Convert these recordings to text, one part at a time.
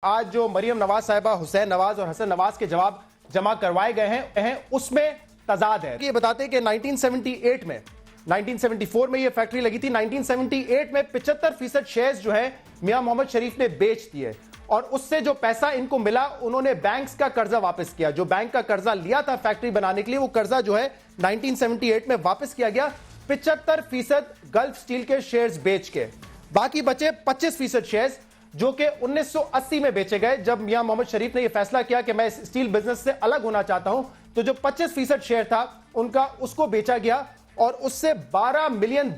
آج جو مریم نواز صاحبہ حسین نواز اور حسن نواز کے جواب جمع کروائے گئے ہیں اس میں تضاد ہے. یہ بتاتے ہیں کہ 1978 میں 1974 میں یہ فیکٹری لگی تھی. 1978 میں 75% شیئرز جو ہے میاں محمد شریف نے بیچ دیے اور اس سے جو پیسہ ان کو ملا انہوں نے بینکس کا قرضہ واپس کیا. جو بینک کا قرضہ لیا تھا فیکٹری بنانے کے لیے وہ قرضہ جو ہے 1978 میں واپس کیا گیا 75% گلف سٹیل کے شیئرز بیچ کے. باقی بچے 25% شیئرز جو کہ 1980 میں بیچے گئے جب میاں محمد شریف نے یہ فیصلہ کیا کہ میں اس اسٹیل بزنس سے الگ ہونا چاہتا ہوں. تو جو 25% شیئر تھا ان کا اس کو بیچا گیا اور اس سے 12 ملین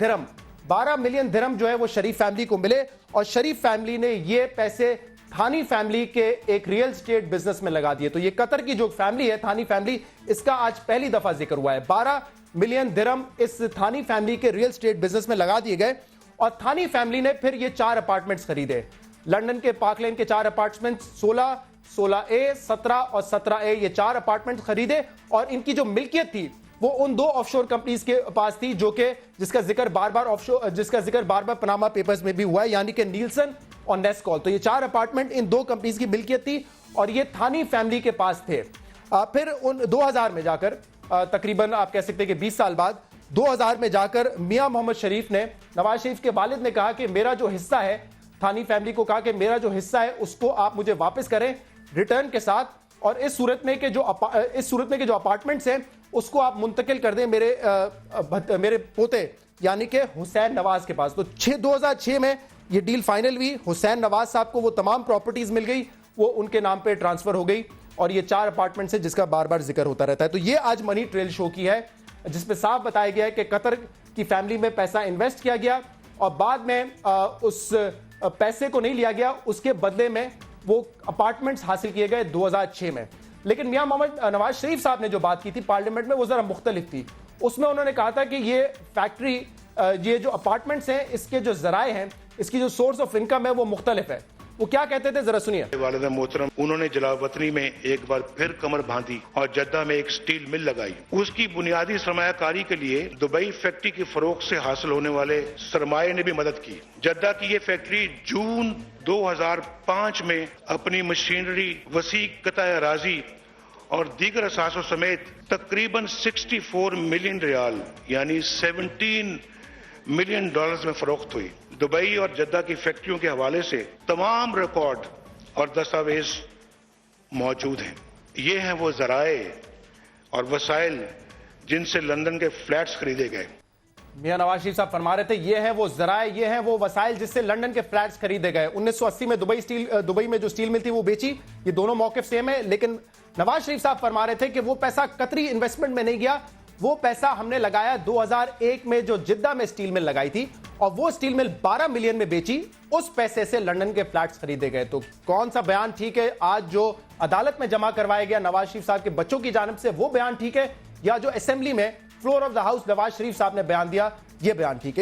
درہم جو ہے وہ شریف فیملی کو ملے اور شریف فیملی نے یہ پیسے تھانی فیملی کے ایک ریل اسٹیٹ بزنس میں لگا دیے. تو یہ قطر کی جو فیملی ہے تھانی فیملی, اس کا آج پہلی دفعہ ذکر ہوا ہے. 12 ملین درہم اس تھانی فیملی کے ریل اسٹیٹ بزنس میں لگا دیے گئے اور تھانی فیملی نے پھر یہ 4 اپارٹمنٹس خریدے. لنڈن کے پارک لین کے 4 اپارٹمنٹ 16A 17 اور 17A یہ 4 اپارٹمنٹ خریدے اور ان کی جو ملکیت تھی وہ ان 2 آف شور کمپنیز کے پاس تھی جو کہ جس کا ذکر بار بار پاناما پیپرز میں بھی ہوا ہے, یعنی کہ نیلسن اور نیسکول. تو یہ 4 اپارٹمنٹ ان 2 کمپنیز کی ملکیت تھی اور یہ تھانی فیملی کے پاس تھے. پھر ان 2000 میں جا کر تقریباً آپ کہہ سکتے ہیں کہ 20 سال بعد 2000 میں جا کر میاں محمد شریف نے نواز شریف کے والد نے کہا کہ میرا جو حصہ ہے, تھانی فیملی کو کہا کہ میرا جو حصہ ہے اس کو آپ مجھے واپس کریں ریٹرن کے ساتھ اور اس صورت میں کہ جو اپارٹمنٹس ہیں اس کو آپ منتقل کر دیں میرے پوتے یعنی کہ حسین نواز کے پاس. تو 2006 میں یہ ڈیل فائنل ہوئی. حسین نواز صاحب کو وہ تمام پراپرٹیز مل گئی, وہ ان کے نام پہ ٹرانسفر ہو گئی اور یہ 4 اپارٹمنٹس ہیں جس کا بار بار ذکر ہوتا رہتا ہے. تو یہ آج منی ٹریل شو کی ہے جس پہ صاف بتایا گیا ہے کہ قطر کی فیملی میں پیسہ انویسٹ کیا گیا اور بعد میں اس پیسے کو نہیں لیا گیا, اس کے بدلے میں وہ اپارٹمنٹس حاصل کیے گئے 2006 میں. لیکن میاں محمد نواز شریف صاحب نے جو بات کی تھی پارلیمنٹ میں وہ ذرا مختلف تھی. اس میں انہوں نے کہا تھا کہ یہ فیکٹری یہ جو اپارٹمنٹس ہیں اس کے جو ذرائع ہیں, اس کی جو سورس آف انکم ہے وہ مختلف ہے. وہ کیا کہتے تھے ذرا سنیے. والد محترم انہوں نے جلاوطنی میں ایک بار پھر کمر باندھی اور جدہ میں ایک سٹیل مل لگائی. اس کی بنیادی سرمایہ کاری کے لیے دبئی فیکٹری کی فروخت سے حاصل ہونے والے سرمایہ نے بھی مدد کی. جدہ کی یہ فیکٹری جون 2005 میں اپنی مشینری, وسیع قطع اراضی اور دیگر اثاثوں سمیت تقریباً 64 ملین ریال یعنی 17 ملین ڈالرز میں فروخت ہوئی. دبئی اور جدہ کی فیکٹریوں کے حوالے سے تمام ریکارڈ اور دستاویز موجود ہیں. یہ ہیں وہ ذرائع اور وسائل جن سے لندن کے فلیٹس خریدے گئے. میاں نواز شریف صاحب فرما رہے تھے یہ ہیں وہ ذرائع, یہ ہیں وہ وسائل جس سے لندن کے فلیٹس خریدے گئے. 1980 میں دبئی میں جو سٹیل مل تھی وہ بیچی. یہ دونوں موقف سیم ہے, لیکن نواز شریف صاحب فرما رہے تھے کہ وہ پیسہ قطری انویسٹمنٹ میں نہیں گیا, وہ پیسہ ہم نے لگایا 2001 میں جو جدہ میں سٹیل مل لگائی تھی اور وہ سٹیل مل 12 ملین میں بیچی, اس پیسے سے لندن کے فلیٹس خریدے گئے. تو کون سا بیان ٹھیک ہے؟ آج جو عدالت میں جمع کروایا گیا نواز شریف صاحب کے بچوں کی جانب سے وہ بیان ٹھیک ہے, یا جو اسمبلی میں floor of the house Nawaz Sharif صاحب نے بیان دیا یہ بیان ٹھیک ہے؟